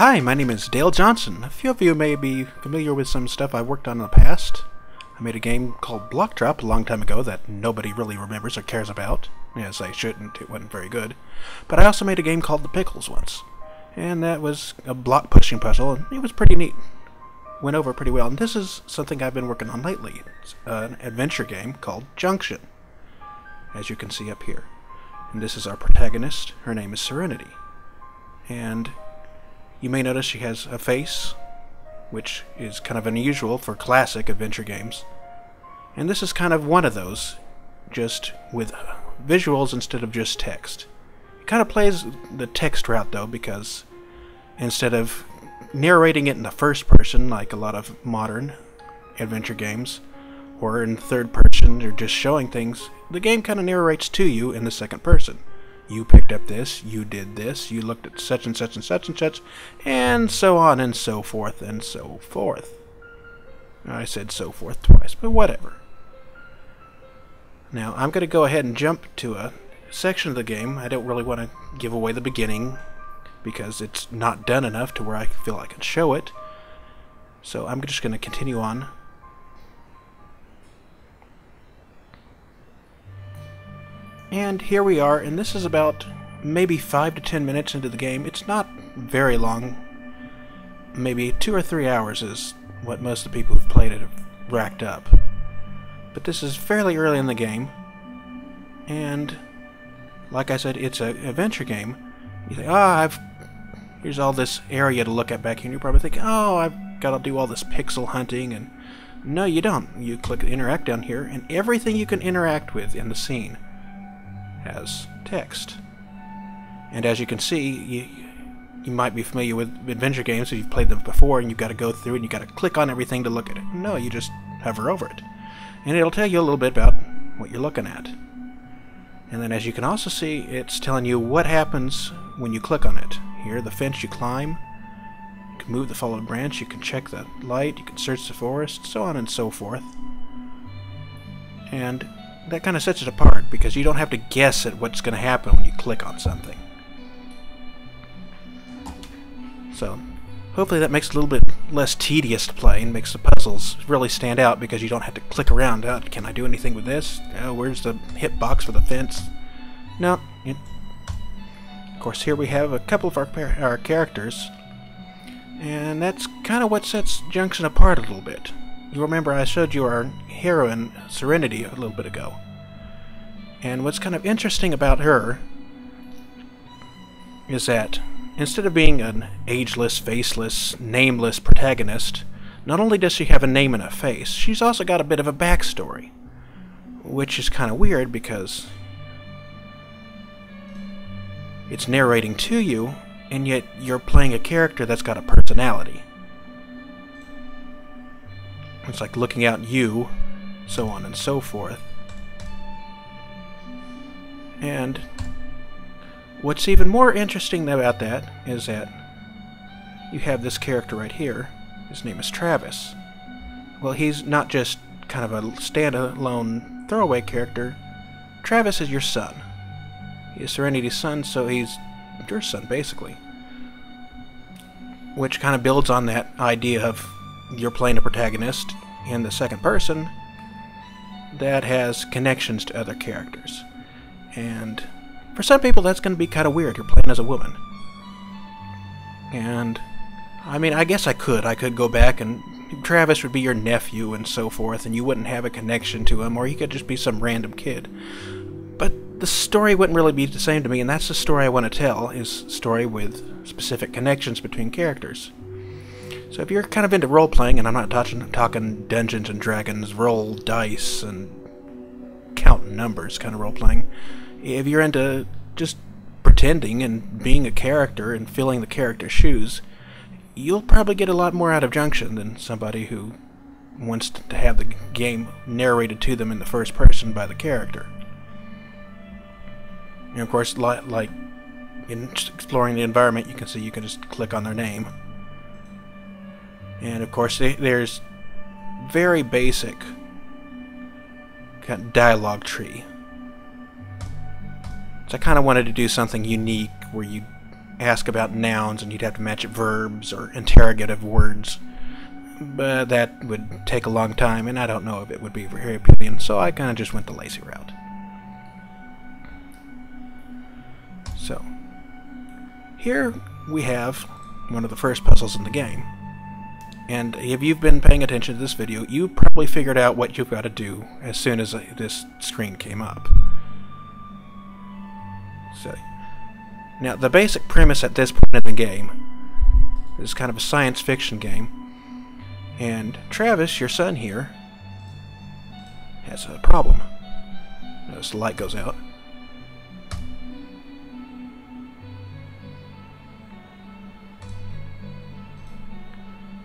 Hi, my name is Dale Johnson. A few of you may be familiar with some stuff I've worked on in the past. I made a game called Block Drop a long time ago that nobody really remembers or cares about. Yes, I shouldn't, it wasn't very good. But I also made a game called The Pickles once. And that was a block pushing puzzle, and it was pretty neat. Went over pretty well, and this is something I've been working on lately. It's an adventure game called Junction, as you can see up here. And this is our protagonist. Her name is Serenity. And you may notice she has a face, which is kind of unusual for classic adventure games. And this is kind of one of those, just with visuals instead of just text. It kind of plays the text route though, because instead of narrating it in the first person like a lot of modern adventure games, or in third person or just showing things, the game kind of narrates to you in the second person. You picked up this, you did this, you looked at such and such and such and such, and so on and so forth and so forth. I said so forth twice, but whatever. Now, I'm going to go ahead and jump to a section of the game. I don't really want to give away the beginning, because it's not done enough to where I feel I can show it. So I'm just going to continue on. And here we are, and this is about maybe 5 to 10 minutes into the game. It's not very long. Maybe 2 or 3 hours is what most of the people who've played it have racked up. But this is fairly early in the game, and like I said, it's an adventure game. You think, here's all this area to look at back here, and you're probably thinking, oh, I've got to do all this pixel hunting, and no, you don't. You click interact down here, and everything you can interact with in the scene has text. And as you can see, you might be familiar with adventure games if you've played them before, and you've got to go through and you've got to click on everything to look at it. No, you just hover over it, and it'll tell you a little bit about what you're looking at. And then as you can also see, it's telling you what happens when you click on it. Here, the fence you climb, you can move the fallen branch, you can check the light, you can search the forest, so on and so forth. And that kind of sets it apart, because you don't have to guess at what's going to happen when you click on something. So, hopefully that makes it a little bit less tedious to play and makes the puzzles really stand out, because you don't have to click around. Can I do anything with this? Where's the hitbox for the fence? No. Of course, here we have a couple of our characters, and that's kind of what sets Junction apart a little bit. You remember I showed you our heroine, Serenity, a little bit ago. And what's kind of interesting about her is that instead of being an ageless, faceless, nameless protagonist, not only does she have a name and a face, she's also got a bit of a backstory. Which is kind of weird, because it's narrating to you, and yet you're playing a character that's got a personality. It's like looking out you, so on and so forth. And what's even more interesting about that is that you have this character right here. His name is Travis. Well, he's not just kind of a standalone throwaway character. Travis is your son. He is Serenity's son, so he's your son, basically. Which kind of builds on that idea of you're playing a protagonist in the second person that has connections to other characters. And for some people that's going to be kind of weird. You're playing as a woman. And I mean, I guess I could go back and Travis would be your nephew and so forth, and you wouldn't have a connection to him, or he could just be some random kid. But the story wouldn't really be the same to me, and that's the story I want to tell, is a story with specific connections between characters. So if you're kind of into role-playing, and I'm not talking Dungeons and Dragons, roll dice, and counting numbers kind of role-playing, if you're into just pretending and being a character and filling the character's shoes, you'll probably get a lot more out of Junction than somebody who wants to have the game narrated to them in the first person by the character. And of course, like in exploring the environment, you can see you can just click on their name. And of course, there's very basic kind of dialogue tree. So I kind of wanted to do something unique where you ask about nouns and you'd have to match it verbs or interrogative words. But that would take a long time, and I don't know if it would be very appealing, so I kind of just went the lazy route. So, here we have one of the first puzzles in the game. And if you've been paying attention to this video, you probably figured out what you've got to do as soon as this screen came up. So, now, the basic premise at this point in the game is kind of a science fiction game. And Travis, your son here, has a problem. Notice the light goes out.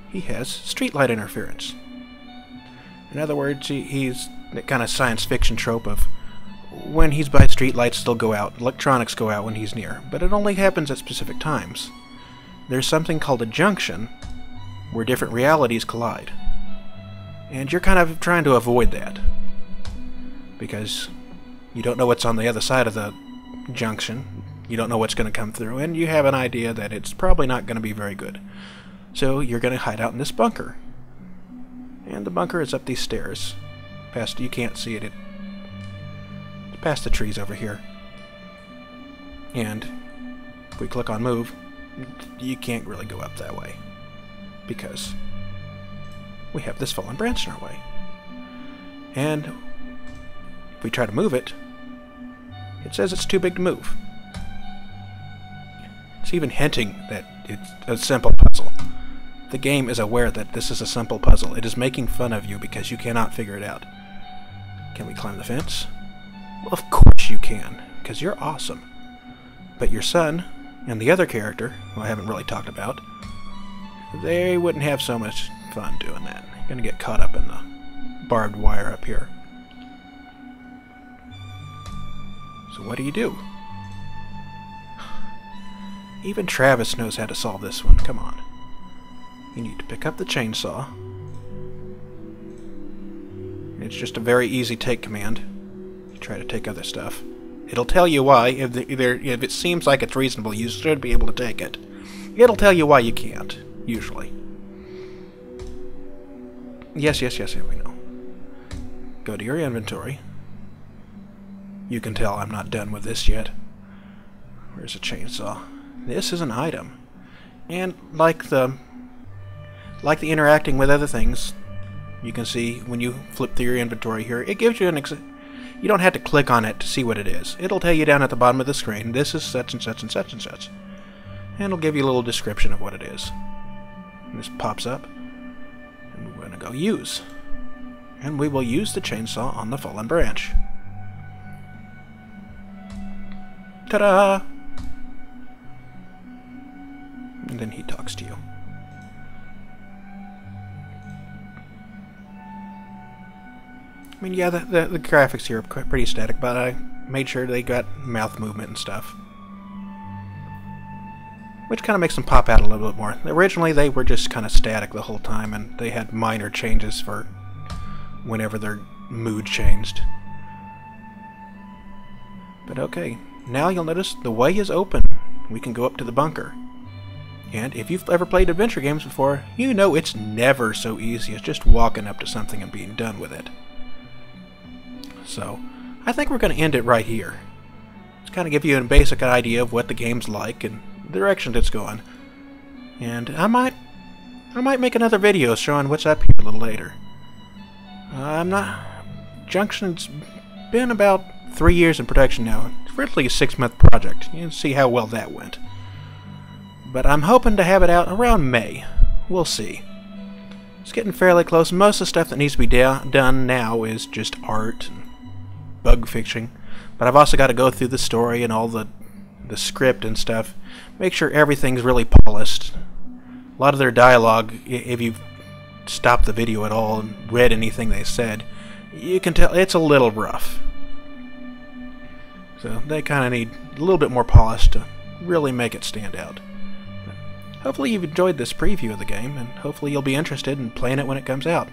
He has streetlight interference. In other words, he's that kind of science fiction trope of when he's by streetlights, they'll go out, electronics go out when he's near, but it only happens at specific times. There's something called a junction, where different realities collide. And you're kind of trying to avoid that, because you don't know what's on the other side of the junction, you don't know what's going to come through, and you have an idea that it's probably not going to be very good. So you're going to hide out in this bunker. And the bunker is up these stairs. Past, you can't see it, it's past the trees over here. And if we click on move, you can't really go up that way, because we have this fallen branch in our way. And if we try to move it, it says it's too big to move. It's even hinting that it's a simple puzzle. The game is aware that this is a simple puzzle. It is making fun of you because you cannot figure it out. Can we climb the fence? Well, of course you can, because you're awesome. But your son and the other character, who I haven't really talked about, they wouldn't have so much fun doing that. You're going to get caught up in the barbed wire up here. So what do? Even Travis knows how to solve this one. Come on. You need to pick up the chainsaw. It's just a very easy take command. You try to take other stuff. It'll tell you why. If it seems like it's reasonable, you should be able to take it. It'll tell you why you can't, usually. Yes, we know. Go to your inventory. You can tell I'm not done with this yet. Where's the chainsaw? This is an item. And like the interacting with other things, you can see when you flip through your inventory here, it gives you you don't have to click on it to see what it is. It'll tell you down at the bottom of the screen, this is such and such and such and such. And it'll give you a little description of what it is. And this pops up, and we're going to go use. And we will use the chainsaw on the fallen branch. Ta-da! And then he talks to you. I mean, yeah, the graphics here are pretty static, but I made sure they got mouth movement and stuff, which kind of makes them pop out a little bit more. Originally, they were just kind of static the whole time, and they had minor changes for whenever their mood changed. But okay, now you'll notice the way is open. We can go up to the bunker. And if you've ever played adventure games before, you know it's never so easy as just walking up to something and being done with it. So, I think we're going to end it right here. Just kind of give you a basic idea of what the game's like and the direction it's going. And I might make another video showing what's up here a little later. Junction's been about 3 years in production now. It's really a 6-month project. You can see how well that went. But I'm hoping to have it out around May. We'll see. It's getting fairly close. Most of the stuff that needs to be done now is just art and bug fixing. But I've also got to go through the story and all the script and stuff. Make sure everything's really polished. A lot of their dialogue, if you've stopped the video at all and read anything they said, you can tell it's a little rough. So they kind of need a little bit more polish to really make it stand out. Hopefully you've enjoyed this preview of the game, and hopefully you'll be interested in playing it when it comes out.